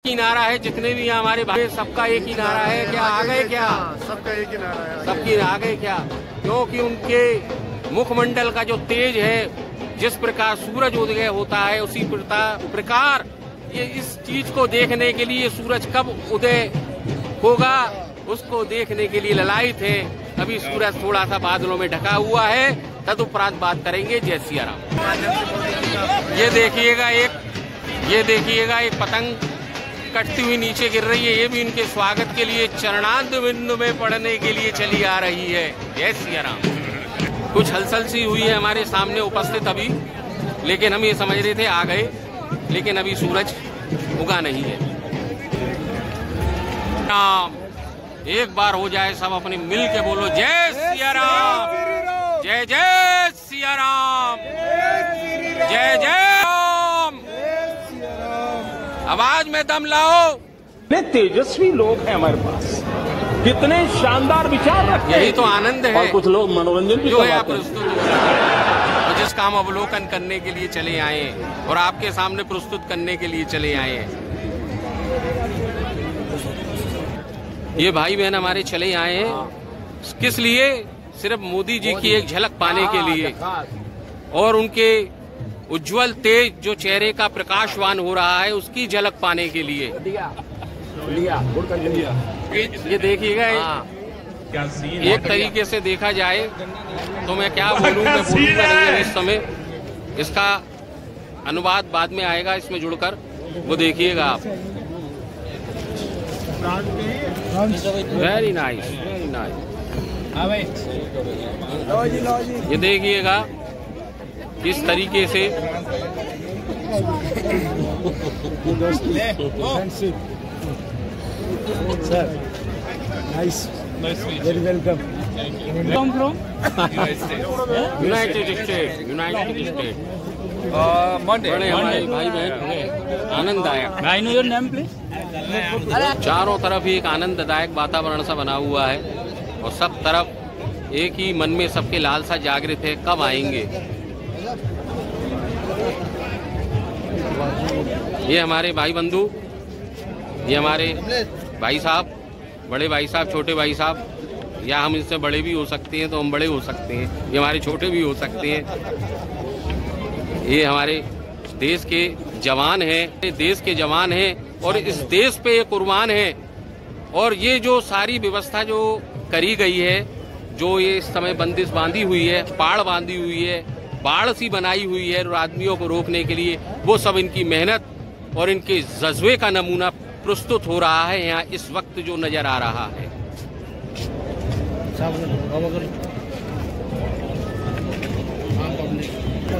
ही नारा है, जितने भी हमारे भाई सबका एक ही नारा है। क्या आ गए? क्या सबका एक ही नारा है? सबकी आ गए क्या? क्योंकि उनके मुखमंडल का जो तेज है, जिस प्रकार सूरज उदय होता है उसी प्रकार ये इस चीज को देखने के लिए सूरज कब उदय होगा उसको देखने के लिए ललायित है। अभी सूरज थोड़ा सा बादलों में ढका हुआ है, तदुपरांत बात करेंगे। जय सिया राम। ये देखिएगा एक पतंग कटती हुई नीचे गिर रही है। ये भी इनके स्वागत के लिए चरणार्थ बिंदु में पड़ने के लिए चली आ रही है। जय सिया राम। कुछ हलचल सी हुई है हमारे सामने उपस्थित अभी, लेकिन हम ये समझ रहे थे आ गए, लेकिन अभी सूरज उगा नहीं है। राम एक बार हो जाए सब अपने मिल के बोलो जय सिया राम, जय जय सिया राम, जय जय राम। आवाज में दम लाओ। कितने तेजस्वी लोग हैं हमारे पास, कितने शानदार विचार रखते हैं। यही तो आनंद है। और कुछ लोग मनोरंजन भी जो है करवाते हैं। प्रस्तुत और जिसका हम अवलोकन करने के लिए चले आए हैं और आपके सामने प्रस्तुत करने के लिए चले आए हैं। ये भाई बहन हमारे चले आए हैं किस लिए? सिर्फ मोदी जी की एक झलक पाने के लिए और उनके उज्जवल तेज जो चेहरे का प्रकाशवान हो रहा है उसकी झलक पाने के लिए। ये देखिएगा एक तरीके से देखा जाए तो मैं क्या बोलूं, मैं बोलूंगा नहीं इस समय। इसका अनुवाद बाद में आएगा इसमें जुड़कर, वो देखिएगा आप। Very nice, very nice. ये देखिएगा किस तरीके से very welcome. United state, United state. बड़े हमारे भाई बहन आनंददायक। I know your name, please. चारों तरफ एक आनंददायक वातावरण सा बना हुआ है और सब तरफ एक ही मन में सबके लालसा जागृत है, कब आएंगे। ये हमारे भाई बंधु, ये हमारे भाई साहब, बड़े भाई साहब, छोटे भाई साहब, या हम इनसे बड़े भी हो सकते हैं तो हम बड़े हो सकते हैं, ये हमारे छोटे भी हो सकते हैं। ये हमारे देश के जवान हैं, देश के जवान हैं और इस देश पे ये कुर्बान हैं। और ये जो सारी व्यवस्था जो करी गई है, जो ये इस समय बंदिश बांधी हुई है, पाड़ बांधी हुई है, बाढ़ सी बनाई हुई है और आदमियों को रोकने के लिए, वो सब इनकी मेहनत और इनके जज्बे का नमूना प्रस्तुत हो रहा है यहाँ इस वक्त जो नजर आ रहा है।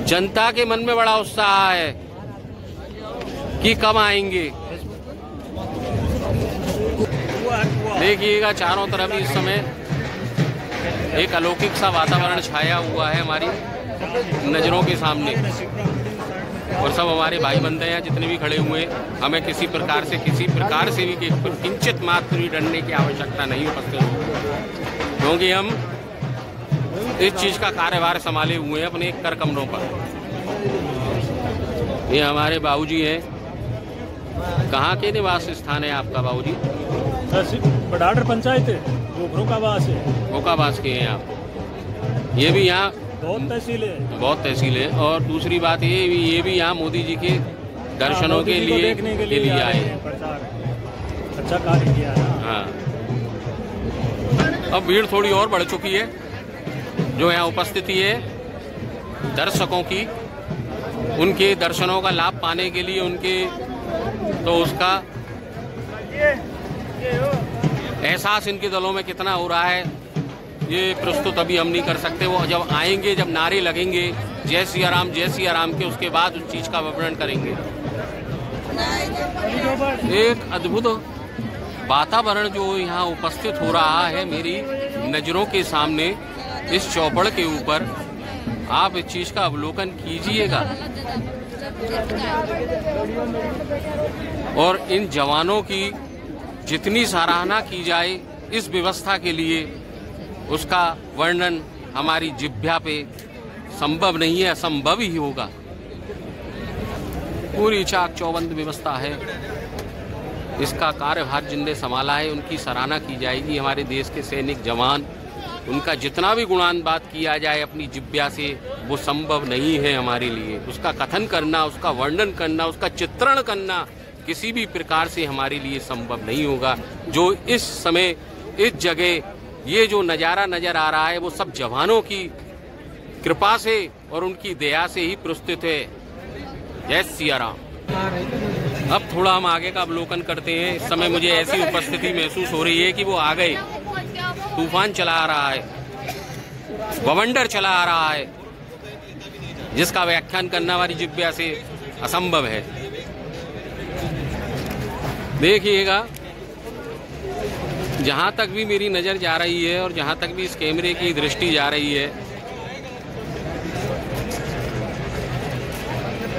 जनता के मन में बड़ा उत्साह है कि कब आएंगे। देखिएगा चारों तरफ इस समय एक अलौकिक सा वातावरण छाया हुआ है हमारी नजरों के सामने और सब हमारे भाई बंधे हैं जितने भी खड़े हुए। हमें किसी प्रकार से भी किंचित मात्र भी डरने की आवश्यकता नहीं उपस्थित, क्योंकि हम इस चीज का कार्यभार संभाले हुए हैं अपने कर कमरों पर। ये हमारे बाबूजी हैं। कहाँ के निवास स्थान है आपका बाबूजी? बडाडर पंचायत है, गोखरोकाबास है। गोकाबास के हैं आप। ये भी यहाँ बहुत तहसील है, बहुत तहसील है। और दूसरी बात ये भी यहाँ मोदी जी के दर्शनों के लिए देखने के लिए आए हैं। अच्छा कार्य किया है। हाँ, अब भीड़ थोड़ी और बढ़ चुकी है। जो यहाँ उपस्थिति है दर्शकों की, उनके दर्शनों का लाभ पाने के लिए उनके तो उसका एहसास इनके दलों में कितना हो रहा है ये प्रस्तुत अभी हम नहीं कर सकते। वो जब आएंगे, जब नारे लगेंगे जय सिया राम, जय सिया राम के, उसके बाद उस चीज का वर्णन करेंगे। एक अद्भुत वातावरण जो यहाँ उपस्थित हो रहा है मेरी नजरों के सामने इस चौपड़ के ऊपर, आप इस चीज का अवलोकन कीजिएगा। और इन जवानों की जितनी सराहना की जाए इस व्यवस्था के लिए, उसका वर्णन हमारी जिह्वा पे संभव नहीं है, असंभव ही होगा। पूरी चाक चौबंद व्यवस्था है। इसका कार्यभार जिनने संभाला है उनकी सराहना की जाएगी। हमारे देश के सैनिक जवान, उनका जितना भी गुणान बात किया जाए अपनी जिब्या से, वो संभव नहीं है हमारे लिए। उसका कथन करना, उसका वर्णन करना, उसका चित्रण करना किसी भी प्रकार से हमारे लिए संभव नहीं होगा। जो इस समय इस जगह ये जो नज़ारा नजर आ रहा है वो सब जवानों की कृपा से और उनकी दया से ही प्रस्तुत है। जय सिया राम। अब थोड़ा हम आगे का अवलोकन करते हैं। इस समय मुझे ऐसी उपस्थिति महसूस हो रही है कि वो आ गए। तूफान चला आ रहा है, बवंडर चला आ रहा है, जिसका व्याख्यान करना हमारी जिब्या से असंभव है। देखिएगा, जहां तक भी मेरी नजर जा रही है और जहां तक भी इस कैमरे की दृष्टि जा रही है,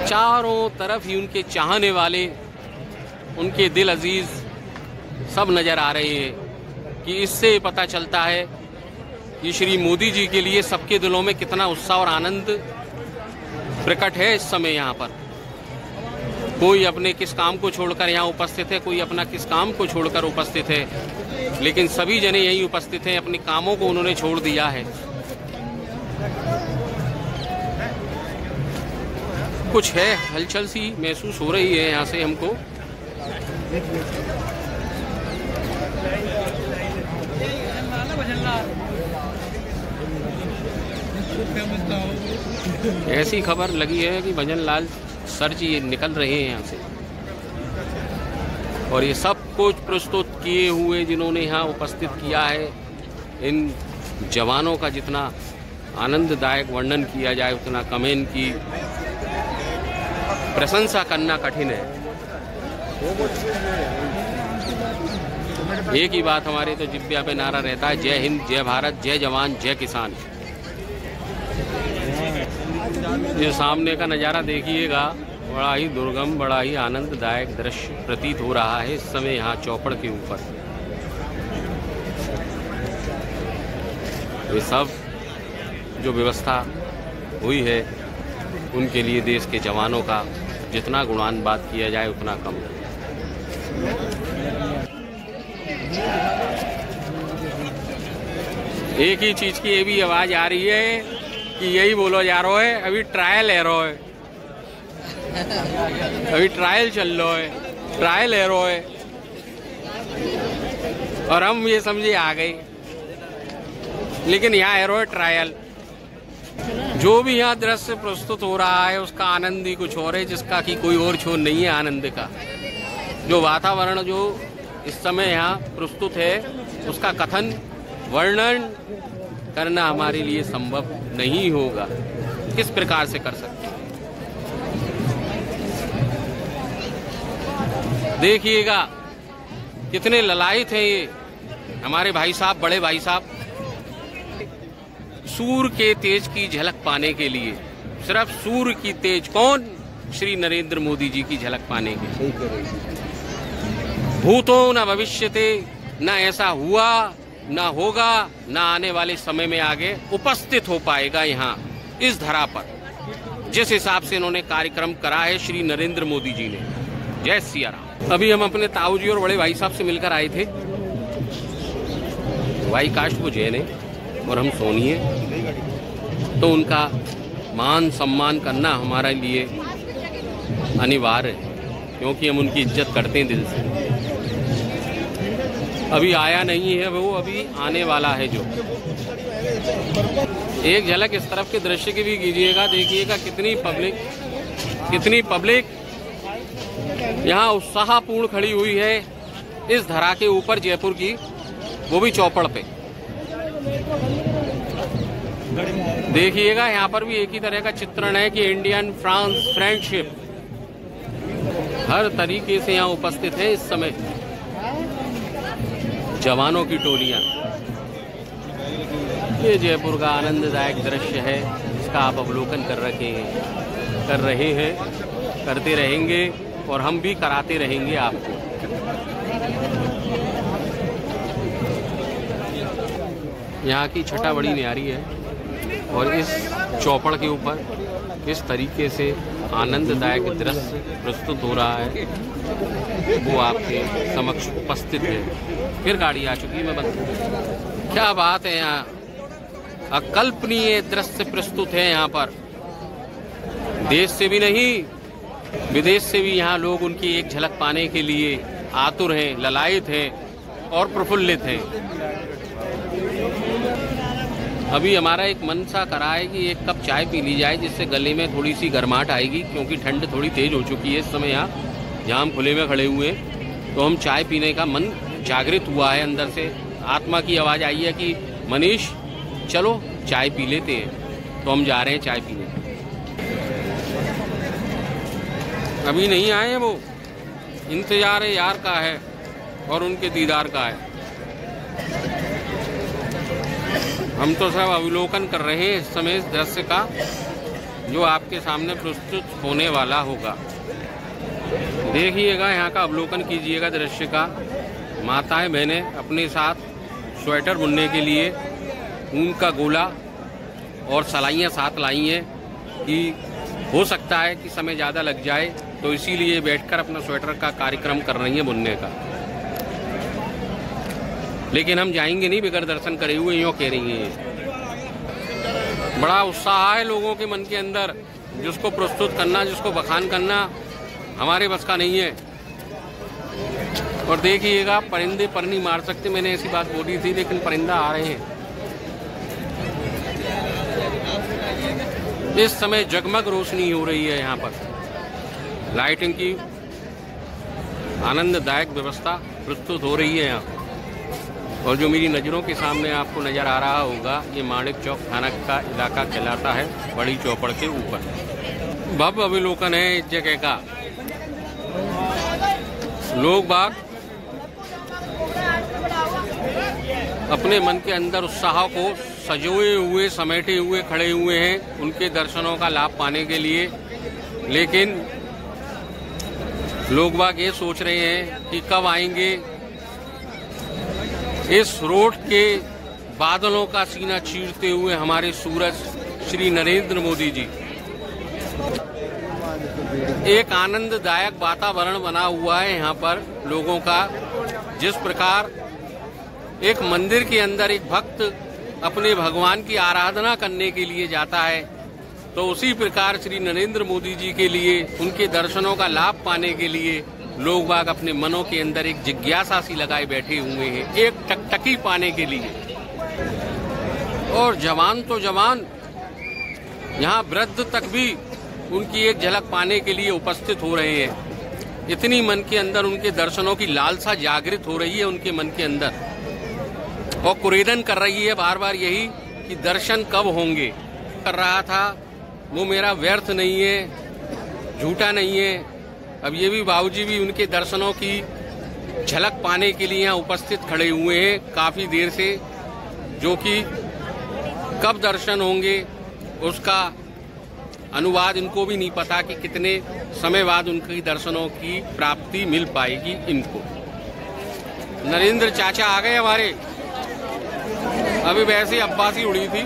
चारों तरफ ही उनके चाहने वाले, उनके दिल अजीज सब नजर आ रहे हैं। कि इससे पता चलता है कि श्री मोदी जी के लिए सबके दिलों में कितना उत्साह और आनंद प्रकट है। इस समय यहाँ पर कोई अपने किस काम को छोड़कर यहाँ उपस्थित है, कोई अपना किस काम को छोड़कर उपस्थित है, लेकिन सभी जने यहीं उपस्थित हैं। अपने कामों को उन्होंने छोड़ दिया है। कुछ है, हलचल सी महसूस हो रही है यहाँ से हमको। ऐसी खबर लगी है कि भजन लाल सर जी निकल रहे हैं यहाँ से, और ये सब कुछ प्रस्तुत किए हुए जिन्होंने यहाँ उपस्थित किया है, इन जवानों का जितना आनंददायक वर्णन किया जाए उतना कम है। इनकी प्रशंसा करना कठिन है। एक ही बात हमारे तो जिब्या पे नारा रहता है, जय हिंद, जय भारत, जय जवान, जय किसान। ये सामने का नज़ारा देखिएगा, बड़ा ही दुर्गम, बड़ा ही आनंददायक दृश्य प्रतीत हो रहा है इस समय यहाँ चौपड़ के ऊपर। ये सब जो व्यवस्था हुई है उनके लिए देश के जवानों का जितना गुणान बात किया जाए उतना कम है। एक ही चीज की ये भी आवाज आ रही है कि यही बोलो जा रहा है, अभी ट्रायल है रहा है, अभी ट्रायल चल रहा है, ट्रायल है रहा है, और हम ये समझे आ गए, लेकिन यहाँ है रहा है ट्रायल। जो भी यहाँ दृश्य प्रस्तुत हो रहा है उसका आनंद ही कुछ और है, जिसका कि कोई और छोर नहीं है आनंद का। जो वातावरण जो इस समय यहाँ प्रस्तुत है उसका कथन वर्णन करना हमारे लिए संभव नहीं होगा। किस प्रकार से कर सकते हैं? देखिएगा कितने ललायित हैं ये हमारे भाई साहब, बड़े भाई साहब, सूर्य के तेज की झलक पाने के लिए। सिर्फ सूर्य की तेज, कौन? श्री नरेंद्र मोदी जी की झलक पाने के लिए। भूतो न भविष्यते, न ऐसा हुआ, न होगा, न आने वाले समय में आगे उपस्थित हो पाएगा यहाँ इस धरा पर, जिस हिसाब से इन्होंने कार्यक्रम करा है श्री नरेंद्र मोदी जी ने। जय सिया राम। अभी हम अपने ताऊ जी और बड़े भाई साहब से मिलकर आए थे। भाई कास्ट वो जैन है और हम सोनी है, तो उनका मान सम्मान करना हमारे लिए अनिवार्य है, क्योंकि हम उनकी इज्जत करते हैं दिल से। अभी आया नहीं है वो, अभी आने वाला है जो। एक झलक इस तरफ के दृश्य की भी कीजिएगा, देखिएगा कितनी पब्लिक यहाँ उत्साहपूर्ण खड़ी हुई है इस धरा के ऊपर जयपुर की, वो भी चौपड़ पे। देखिएगा यहाँ पर भी एक ही तरह का चित्रण है कि इंडियन फ्रांस फ्रेंडशिप हर तरीके से यहाँ उपस्थित है इस समय। जवानों की टोलियां। ये जयपुर का आनंददायक दृश्य है, जिसका आप अवलोकन कर रहे हैं, करते रहेंगे और हम भी कराते रहेंगे आपको। यहाँ की छटा बड़ी न्यारी है और इस चौपड़ के ऊपर इस तरीके से आनंददायक दृश्य प्रस्तुत हो रहा है वो आपके समक्ष उपस्थित है। फिर गाड़ी आ चुकी है, मैं बंद। क्या बात है, यहाँ अकल्पनीय दृश्य प्रस्तुत है। यहाँ पर देश से भी नहीं विदेश से भी यहाँ लोग उनकी एक झलक पाने के लिए आतुर हैं, ललायित हैं और प्रफुल्लित हैं। अभी हमारा एक मन सा करा है कि एक कप चाय पी ली जाए, जिससे गले में थोड़ी सी गर्माहट आएगी, क्योंकि ठंड थोड़ी तेज हो चुकी है इस समय। यहाँ जहाँ हम खुले में खड़े हुए हैं, तो हम चाय पीने का मन जागृत हुआ है। अंदर से आत्मा की आवाज़ आई है कि मनीष चलो चाय पी लेते हैं। तो हम जा रहे हैं चाय पीने। अभी नहीं आए हैं वो, इंतजार है यार का है और उनके दीदार का है। हम तो सब अवलोकन कर रहे हैं इस समय इस दृश्य का, जो आपके सामने प्रस्तुत होने वाला होगा। देखिएगा, यहाँ का अवलोकन कीजिएगा दृश्य का। माताएं बहनें अपने साथ स्वेटर बुनने के लिए ऊन का गोला और सलाइयाँ साथ लाई हैं कि हो सकता है कि समय ज़्यादा लग जाए, तो इसीलिए बैठकर अपना स्वेटर का कार्यक्रम कर रही हैं बुनने का। लेकिन हम जाएंगे नहीं बगैर दर्शन करे हुए, यूँ कह रही हैं। बड़ा उत्साह है लोगों के मन के अंदर, जिसको प्रस्तुत करना, जिसको बखान करना हमारे बस का नहीं है। और देखिएगा, परिंदे पर नहीं मार सकते, मैंने ऐसी बात बोली थी, लेकिन परिंदा आ रहे हैं। इस समय जगमग रोशनी हो रही है यहाँ पर, लाइटिंग की आनंददायक व्यवस्था प्रस्तुत हो रही है यहाँ। और जो मेरी नज़रों के सामने आपको नज़र आ रहा होगा, ये माणिक चौक थाना का इलाका कहलाता है, बड़ी चौपड़ के ऊपर। भव्य अवलोकन है इस जगह का। लोग बाग अपने मन के अंदर उत्साह को सजोए हुए, समेटे हुए खड़े हुए हैं उनके दर्शनों का लाभ पाने के लिए। लेकिन लोग बाग ये सोच रहे हैं कि कब आएंगे इस रोड के बादलों का सीना चीरते हुए हमारे सूरज श्री नरेंद्र मोदी जी। एक आनंददायक वातावरण बना हुआ है यहाँ पर लोगों का। जिस प्रकार एक मंदिर के अंदर एक भक्त अपने भगवान की आराधना करने के लिए जाता है, तो उसी प्रकार श्री नरेंद्र मोदी जी के लिए, उनके दर्शनों का लाभ पाने के लिए लोग बाग अपने मनों के अंदर एक जिज्ञासा सी लगाए बैठे हुए हैं, एक टकटकी पाने के लिए। और जवान तो जवान, यहाँ वृद्ध तक भी उनकी एक झलक पाने के लिए उपस्थित हो रहे हैं। इतनी मन के अंदर उनके दर्शनों की लालसा जागृत हो रही है उनके मन के अंदर, और कुरेदन कर रही है बार बार यही कि दर्शन कब होंगे। कर रहा था वो मेरा व्यर्थ नहीं है, झूठा नहीं है। अब ये भी बाबूजी भी उनके दर्शनों की झलक पाने के लिए यहाँ उपस्थित खड़े हुए हैं काफी देर से, जो कि कब दर्शन होंगे उसका अनुवाद इनको भी नहीं पता कि कितने समय बाद उनकी दर्शनों की प्राप्ति मिल पाएगी इनको। नरेंद्र चाचा आ गए हमारे, अभी वैसे अब्बासी उड़ी थी।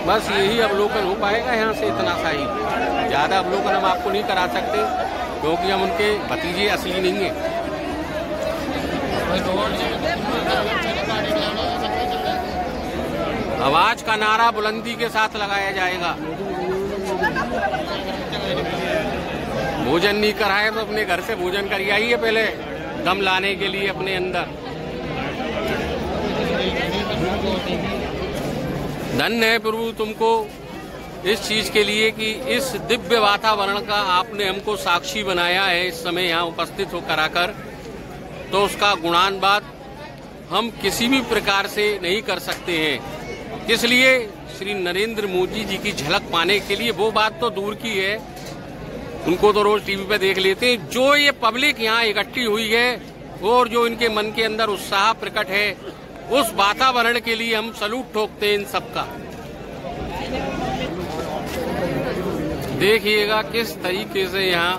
बस यही अवलोकन हो पाएगा यहाँ से, इतना सा ही। ज्यादा अवलोकन हम आपको नहीं करा सकते, क्योंकि हम उनके भतीजे असली नहीं है। आवाज का नारा बुलंदी के साथ लगाया जाएगा। भोजन नहीं कराए तो अपने घर से भोजन कर आइए पहले, दम लाने के लिए अपने अंदर। धन्य है प्रभु तुमको इस चीज के लिए कि इस दिव्य वातावरण का आपने हमको साक्षी बनाया है इस समय यहाँ उपस्थित होकर आकर। तो उसका गुणानुवाद हम किसी भी प्रकार से नहीं कर सकते हैं। इसलिए श्री नरेंद्र मोदी जी की झलक पाने के लिए, वो बात तो दूर की है, उनको तो रोज टीवी पे देख लेते हैं। जो ये पब्लिक यहाँ इकट्ठी हुई है और जो इनके मन के अंदर उत्साह प्रकट है, उस वातावरण के लिए हम सलूट ठोकते हैं इन सबका। देखिएगा किस तरीके से यहाँ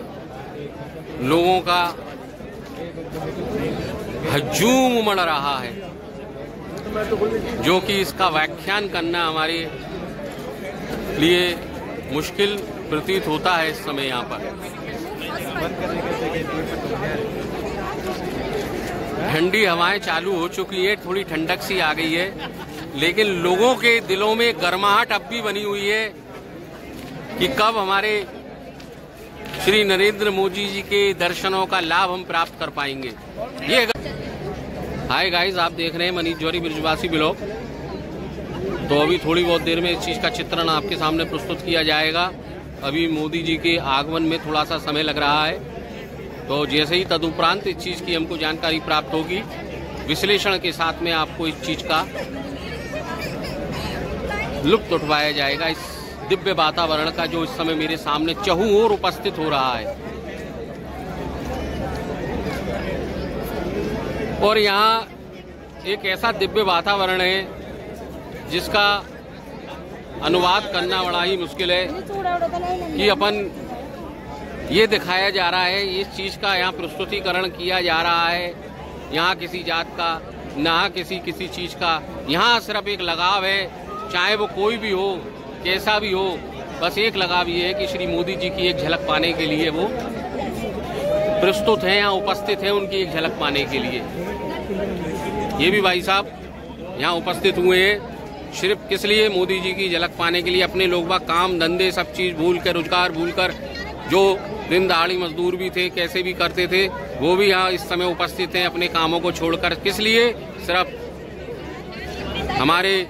लोगों का हजूम उमड़ रहा है। जो कि इसका व्याख्यान करना हमारे लिए मुश्किल प्रतीत होता है इस समय यहाँ पर। ठंडी हवाएं चालू हो चुकी है, थोड़ी ठंडक सी आ गई है, लेकिन लोगों के दिलों में गर्माहट अब भी बनी हुई है कि कब हमारे श्री नरेंद्र मोदी जी के दर्शनों का लाभ हम प्राप्त कर पाएंगे। ये हाय गाइस, आप देख रहे हैं मनीष जौहरी ब्रिजवासी ब्लॉग। तो अभी थोड़ी बहुत देर में इस चीज का चित्रण आपके सामने प्रस्तुत किया जाएगा। अभी मोदी जी के आगमन में थोड़ा सा समय लग रहा है, तो जैसे ही तदुपरांत इस चीज की हमको जानकारी प्राप्त होगी, विश्लेषण के साथ में आपको इस चीज का लुत्फ उठवाया जाएगा। इस दिव्य वातावरण का जो इस समय मेरे सामने चहुं ओर उपस्थित हो रहा है। और यहाँ एक ऐसा दिव्य वातावरण है जिसका अनुवाद करना बड़ा ही मुश्किल है कि अपन ये दिखाया जा रहा है, इस चीज का यहाँ प्रस्तुतिकरण किया जा रहा है। यहाँ किसी जात का, ना किसी चीज का, यहाँ सिर्फ एक लगाव है, चाहे वो कोई भी हो, कैसा भी हो, बस एक लगाव ये है कि श्री मोदी जी की एक झलक पाने के लिए वो प्रस्तुत हैं, यहाँ उपस्थित हैं, उनकी एक झलक पाने के लिए। ये भी भाई साहब यहाँ उपस्थित हुए हैं सिर्फ किस लिए? मोदी जी की झलक पाने के लिए। अपने लोग बाग काम धंधे सब चीज भूल कर, रोजगार भूल कर, जो दिन दहाड़ी मजदूर भी थे, कैसे भी करते थे, वो भी यहाँ इस समय उपस्थित हैं अपने कामों को छोड़कर। किस लिए? सिर्फ हमारे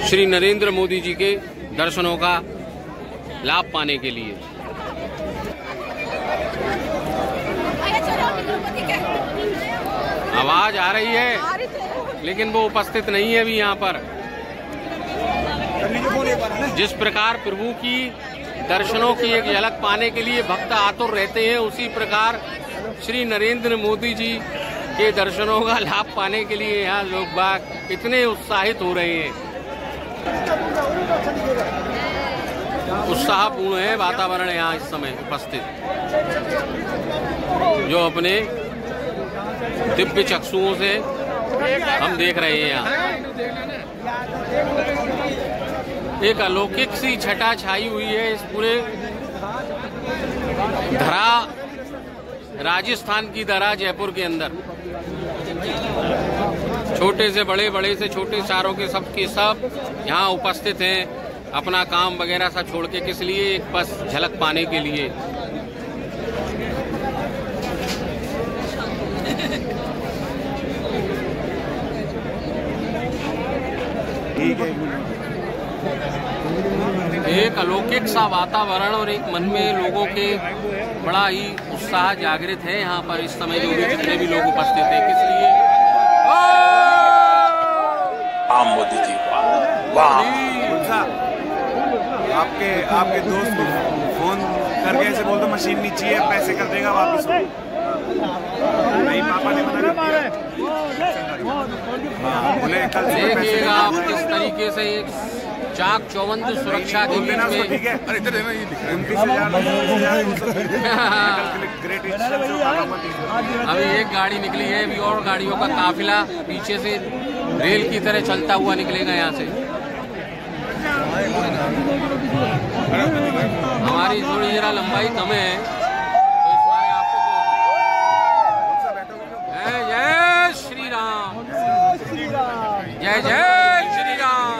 श्री नरेंद्र मोदी जी के दर्शनों का लाभ पाने के लिए। आवाज आ रही है, लेकिन वो उपस्थित नहीं है अभी यहाँ पर। जिस प्रकार प्रभु की दर्शनों की एक झलक पाने के लिए भक्त आतुर रहते हैं, उसी प्रकार श्री नरेंद्र मोदी जी के दर्शनों का लाभ पाने के लिए यहाँ लोग बाग इतने उत्साहित हो रहे हैं। उत्साहपूर्ण है वातावरण यहाँ इस समय उपस्थित, जो अपने दिव्य चक्षुओं से हम देख रहे हैं। यहाँ एक अलौकिक सी छटा छाई हुई है इस पूरे धरा, राजस्थान की धरा जयपुर के अंदर। छोटे से बड़े, बड़े से छोटे, चारों के सब यहाँ उपस्थित हैं, अपना काम वगैरह सब छोड़ के। किस लिए? एक बस झलक पाने के लिए। एक अलौकिक सा वातावरण और एक मन में लोगों के बड़ा ही उत्साह जागृत है यहाँ पर इस समय, जो भी जितने भी लोग उपस्थित हैं। किस लिए? मोदी जी, वाह! आपके दोस्त को फोन करके ऐसे बोल दो मशीन नीचे है, पैसे कर देगा वापस। नहीं, पापा ने मना किया। बोले कल देखिएगा आप किस तरीके से एक चाक चौबंद सुरक्षा के बीच में। अभी एक गाड़ी निकली है, अभी और गाड़ियों का काफिला पीछे से रेल की तरह चलता हुआ निकलेगा यहाँ से। हमारी थोड़ी जरा लंबाई कम है, तो इस बारे आपको जय श्री राम, जय जय श्री राम,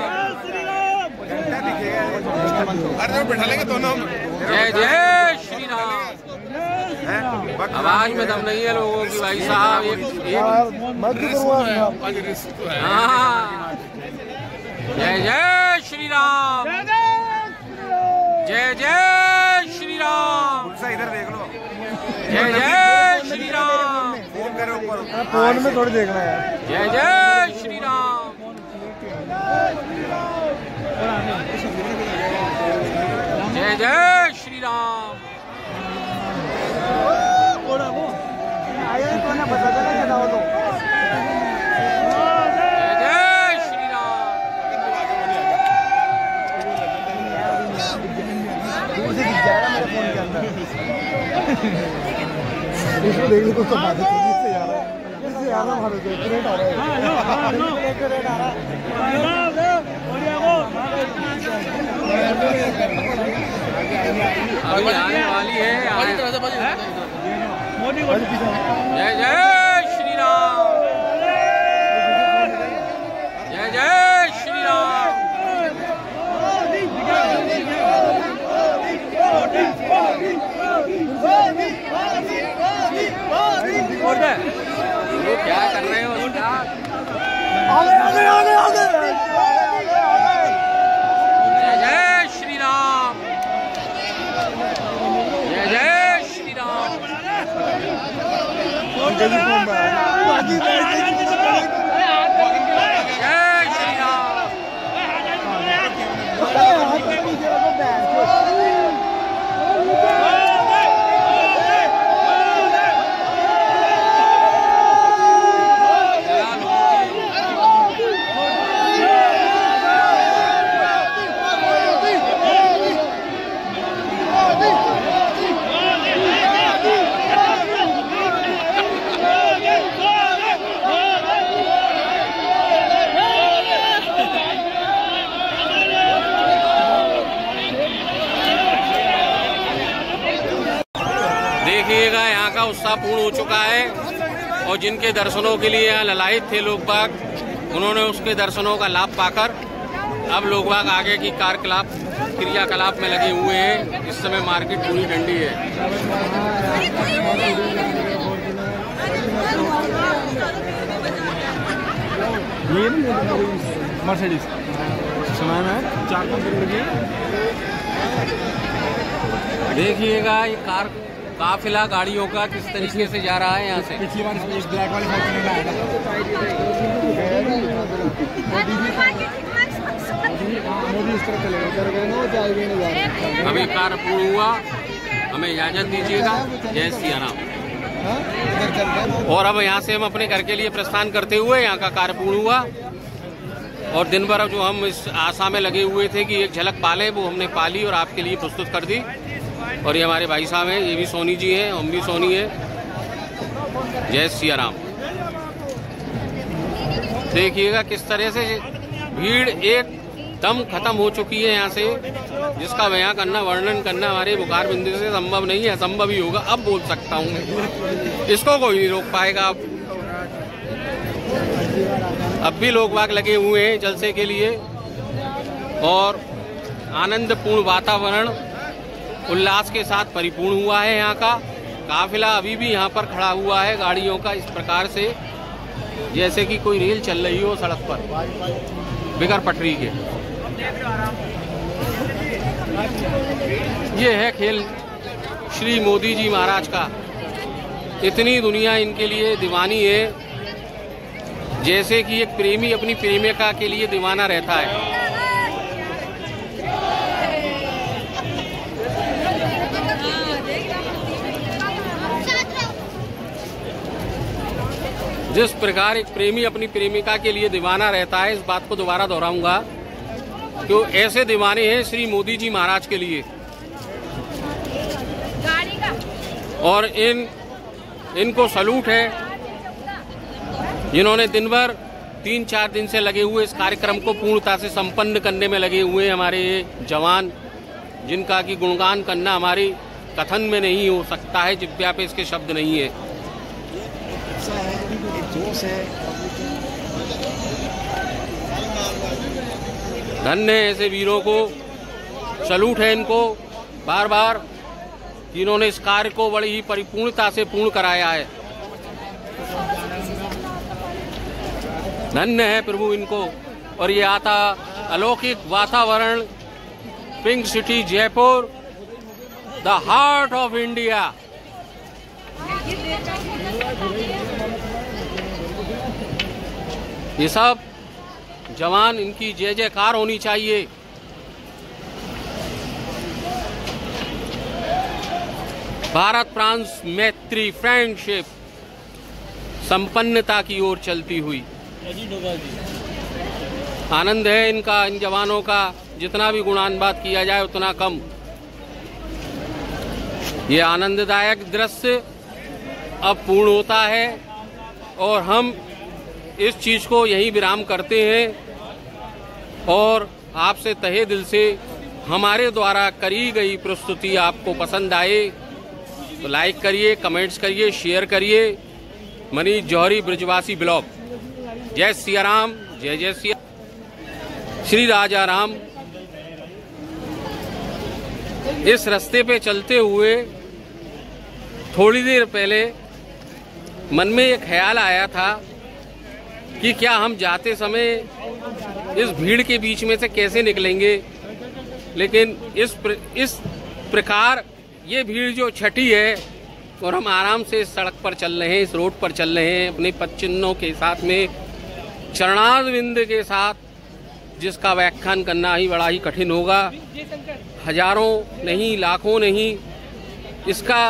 अरे बैठा लेंगे दोनों। जय जय श्री राम। आवाज में दम नहीं है लोगों की भाई साहब। हाँ, जय जय श्री राम, जय जय श्री राम, इधर देख लो। जय जय श्री राम। फोन करो ऊपर, फोन में थोड़ी देखना है। जय जय श्री राम, जय जय श्री राम। इसको देख लो तो बात है, इससे जा रहा है, इससे आना भारत है, रेट आ रहा है। रेट आ रहा है। अभी आने वाली है। जय जय श्री राम, जय जय श्री राम। वो क्या कर रहे हो? जय जय श्री राम, जय जय श्री राम। जय श्री राम। देखिएगा यहाँ का उत्साह पूर्ण हो चुका है और जिनके दर्शनों के लिए यहाँ ललायित थे लोग बाग, उन्होंने उसके दर्शनों का लाभ पाकर अब लोग बाग आगे की क्रियाकलाप में लगे हुए हैं। इस समय मार्केट पूरी ठंडी है। ये मर्सिडीज सामान है 4-5 करोड़ की। देखिएगा ये काफिला गाड़ियों का किस तरीके से जा रहा है यहाँ से। पिछली बार इस ब्लैक वाली फॉर्च्यूनर आया था। मोदी इस तरह चलेगा। अभी कार्य पूर्ण हुआ, हमें इजाजत दीजिएगा। जय सिया राम। और अब यहाँ से हम अपने घर के लिए प्रस्थान करते हुए, यहाँ का कार्य पूर्ण हुआ और दिन भर जो हम इस आशा में लगे हुए थे कि एक झलक पाले, वो हमने पाली और आपके लिए प्रस्तुत कर दी। और ये हमारे भाई साहब हैं, ये भी सोनी जी हैं, हम भी सोनी हैं। जय सिया राम। देखिएगा किस तरह से भीड़ एकदम खत्म हो चुकी है यहाँ से, जिसका बयां करना, वर्णन करना हमारे बुखार बिंदु से संभव नहीं है। असंभव ही होगा। अब बोल सकता हूँ मैं, इसको कोई नहीं रोक पाएगा। अब भी लोग बाग लगे हुए हैं जलसे के लिए और आनंदपूर्ण वातावरण उल्लास के साथ परिपूर्ण हुआ है। यहाँ का काफिला अभी भी यहाँ पर खड़ा हुआ है गाड़ियों का, इस प्रकार से जैसे कि कोई रेल चल रही हो सड़क पर बिगर पटरी के। ये है खेल श्री मोदी जी महाराज का। इतनी दुनिया इनके लिए दीवानी है, जैसे कि एक प्रेमी अपनी प्रेमिका के लिए दीवाना रहता है। जिस प्रकार एक प्रेमी अपनी प्रेमिका के लिए दीवाना रहता है, इस बात को दोबारा दोहराऊंगा कि ऐसे दीवाने हैं श्री मोदी जी महाराज के लिए। और इनको सलूट है, जिन्होंने दिन भर 3-4 दिन से लगे हुए इस कार्यक्रम को पूर्णता से संपन्न करने में लगे हुए हमारे जवान, जिनका की गुणगान करना हमारी कथन में नहीं हो सकता है, जिब्या पे इसके शब्द नहीं है। धन्य है ऐसे वीरों को, सलूट है इनको बार बार, जिन्होंने इस कार्य को बड़ी ही परिपूर्णता से पूर्ण कराया है। धन्य है प्रभु इनको। और ये आता अलौकिक वातावरण, pink city Jaipur, the heart of India. ये सब जवान, इनकी जय जयकार होनी चाहिए। भारत फ्रांस मैत्री, फ्रेंडशिप संपन्नता की ओर चलती हुई। आनंद है इनका, इन जवानों का। जितना भी गुणानुवाद किया जाए उतना कम। ये आनंददायक दृश्य अब पूर्ण होता है और हम इस चीज़ को यहीं विराम करते हैं और आपसे तहे दिल से हमारे द्वारा करी गई प्रस्तुति आपको पसंद आए तो लाइक करिए, कमेंट्स करिए, शेयर करिए। मनीष जौहरी, ब्रजवासी ब्लॉग। जय सिया राम, जय जय सिया श्री राजा राम। इस रास्ते पे चलते हुए थोड़ी देर पहले मन में एक ख्याल आया था कि क्या हम जाते समय इस भीड़ के बीच में से कैसे निकलेंगे, लेकिन इस प्रकार ये भीड़ जो छठी है और हम आराम से इस सड़क पर चल रहे हैं, इस रोड पर चल रहे हैं अपने पद चिन्हों के साथ में, चरणारविंद के साथ, जिसका व्याख्यान करना ही बड़ा ही कठिन होगा। हजारों नहीं, लाखों नहीं, इसका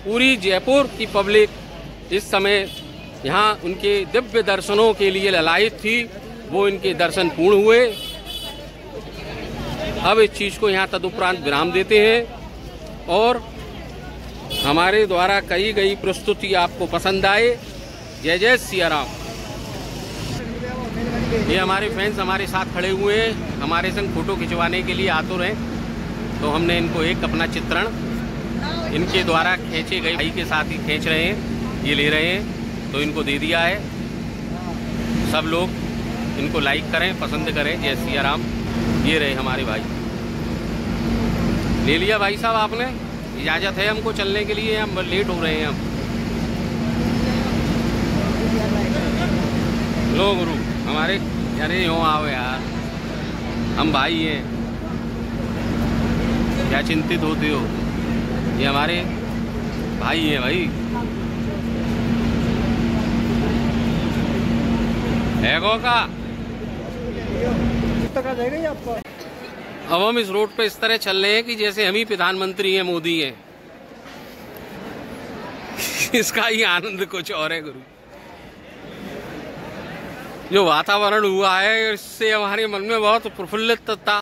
पूरी जयपुर की पब्लिक इस समय यहाँ उनके दिव्य दर्शनों के लिए ललायित थी। वो इनके दर्शन पूर्ण हुए। अब इस चीज़ को यहाँ तदुपरांत विराम देते हैं और हमारे द्वारा कही गई प्रस्तुति आपको पसंद आए। जय जय सिया राम। ये हमारे फैंस हमारे साथ खड़े हुए हैं, हमारे संग फोटो खिंचवाने के लिए आतुर हैं, तो हमने इनको एक अपना चित्रण इनके द्वारा खींचे गए भाई के साथ ही खींच रहे हैं, ये ले रहे हैं, तो इनको दे दिया है। सब लोग इनको लाइक करें, पसंद करें। जय सिया राम। ये रहे हमारे भाई। ले लिया भाई साहब आपने? इजाज़त है हमको चलने के लिए? हम लेट हो रहे हैं हम। लो गुरु हमारे, अरे यूँ आओ यार, हम भाई हैं, क्या चिंतित होते हो? ये हमारे भाई हैं भाई। हैगो का अब हम इस रोड पे इस तरह चल रहे हैं कि जैसे हम ही प्रधानमंत्री हैं, मोदी हैं। इसका ही आनंद कुछ और है गुरु। जो वातावरण हुआ है इससे हमारे मन में बहुत प्रफुल्लितता